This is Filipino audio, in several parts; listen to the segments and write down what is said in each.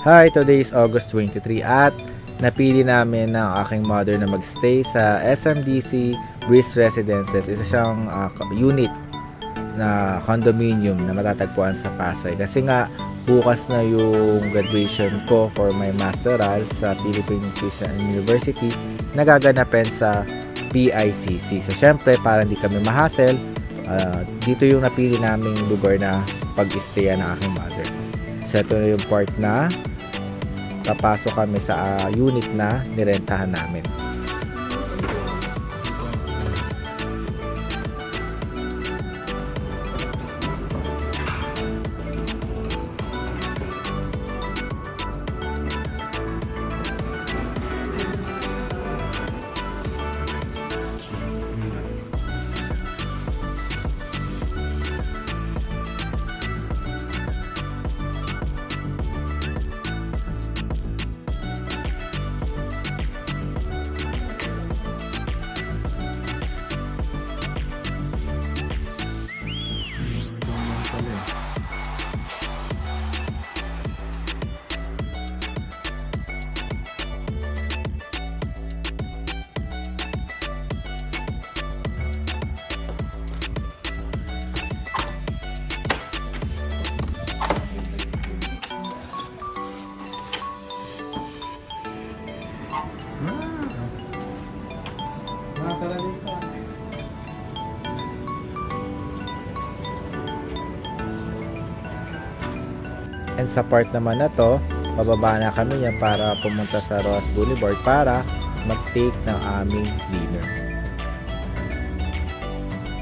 Hi, today is August 23 at napili namin ng aking mother na magstay sa SMDC Breeze Residences. Isa siyang unit na condominium na matatagpuan sa Pasay. Kasi nga, bukas na yung graduation ko for my masteral sa Philippine Christian University na gaganapin sa PICC. So, syempre, para hindi kami ma-hassle, dito yung napili naming lugar na pag-stayan ng aking mother. So, ito na yung part na papasok kami sa unit na nirentahan namin. And sa part naman na to, pababa na kami yan para pumunta sa Roas Boulevard para mag-take ng aming dinner.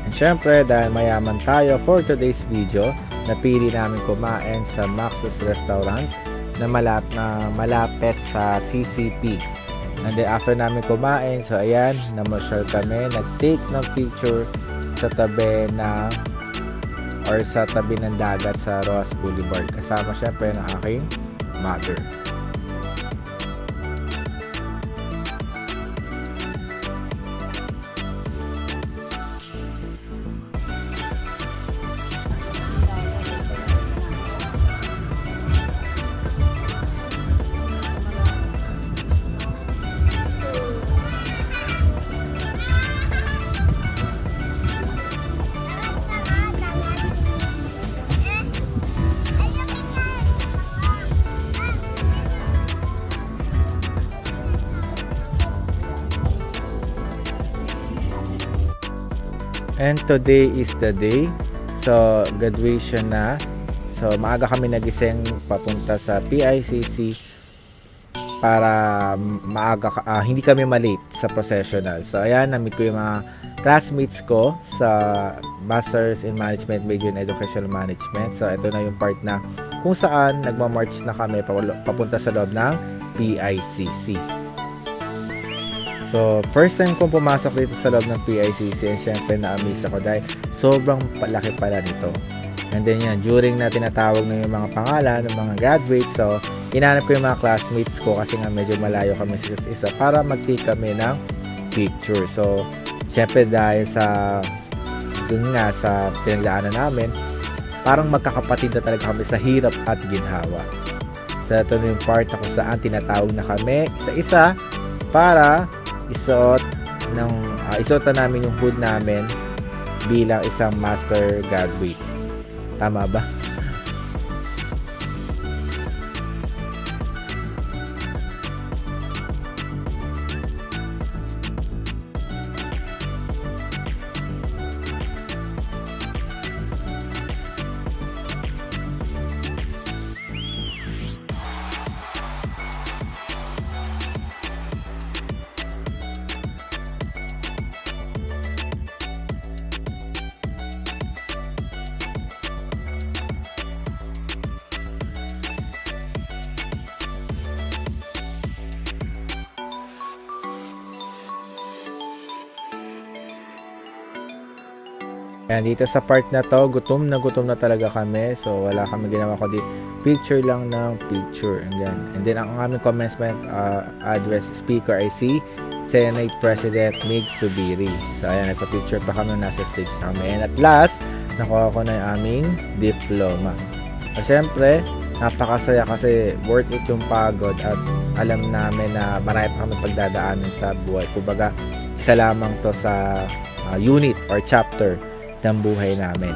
And syempre, dahil mayaman tayo for today's video, napili namin kumain sa Max's Restaurant na malapit sa CCP. And then after namin kumain, so ayan, namasyal kami, nag-take ng picture sa tabi ng dagat sa Roas Boulevard. Kasama syempre ng aking mother. And today is the day. So, graduation na. So, maaga kami nagising papunta sa PICC para hindi kami malate sa processional. So, ayan, na-meet ko yung mga classmates ko sa Masters in Management, Major in Educational Management. So, ito na yung part na kung saan nagmamarch na kami papunta sa loob ng PICC. So, first time kong pumasok dito sa loob ng PICC and syempre na-amaze ako dahil sobrang palaki pala nito. And then yan, during na tinatawag na yung mga pangalan ng mga graduates, so, hinanap ko yung mga classmates ko kasi nga medyo malayo kami sa isa para mag-take kami ng picture. So, syempre dahil dun nga sa pinagdaanan namin, parang magkakapatid na talaga kami sa hirap at ginhawa. So, ito na yung part na kung saan tinatawag na kami isa-isa para isuotan namin yung hood namin bilang isang master graduate. Tama ba? Ayan, dito sa part na to, gutom na talaga kami. So, wala kami ginawa kundi picture lang ng picture. And then ang aming commencement address speaker ay si Senate President Mig Subiri. So, ayan, nagpa-picture pa kami, nasa stage kami. And at last, nakuha ko na yung aming diploma. So, siyempre, napakasaya kasi worth it yung pagod at alam namin na marami pa kami pagdadaanan sa buhay. Kumbaga, isa lamang to sa unit or chapter ng buhay namin.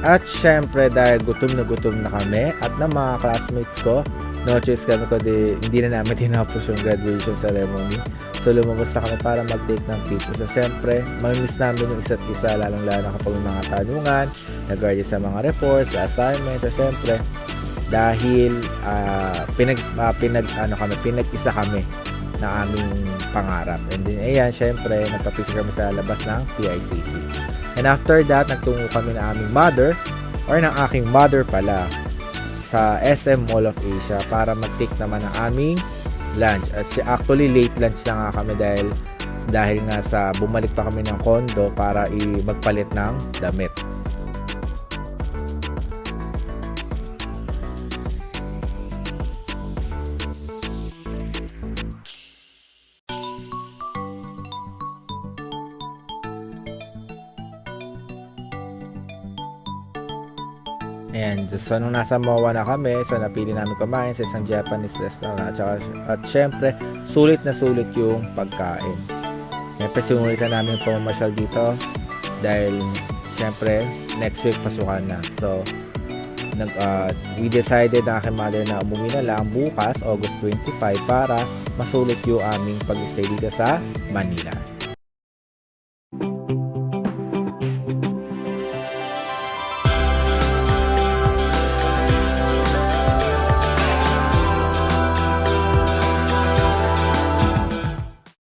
At syempre dahil gutom na kami at ng mga classmates ko, no choice kami kundi hindi na namin tinapos yung graduation ceremony. So lumabas na kami para mag-take ng picture. So syempre, mamimiss namin yung isa't isa lalong-lalo kapag may mga tanungan, nag-guardia sa mga reports, sa assignments. So syempre, dahil pinag-isa kami ng aming pangarap. And then ayan, syempre, nagpa-picture kami sa labas ng PICC. And after that, nagtungo kami ng aming mother or ng aking mother pala sa SM Mall of Asia para mag-take naman ng aming lunch. At actually late lunch na nga kami dahil nga sa bumalik pa kami ng condo para magpalit ng damit. Ayan, so nung nasa MOA na kami, so napili namin kumain sa isang Japanese restaurant at syempre, sulit na sulit yung pagkain. Syempre, sinulitan namin pamamasyal dito dahil syempre, next week pasukan na. So, we decided na aking mother na umuwi na lang bukas, August 25, para masulit yung aming pag-stay dito sa Manila.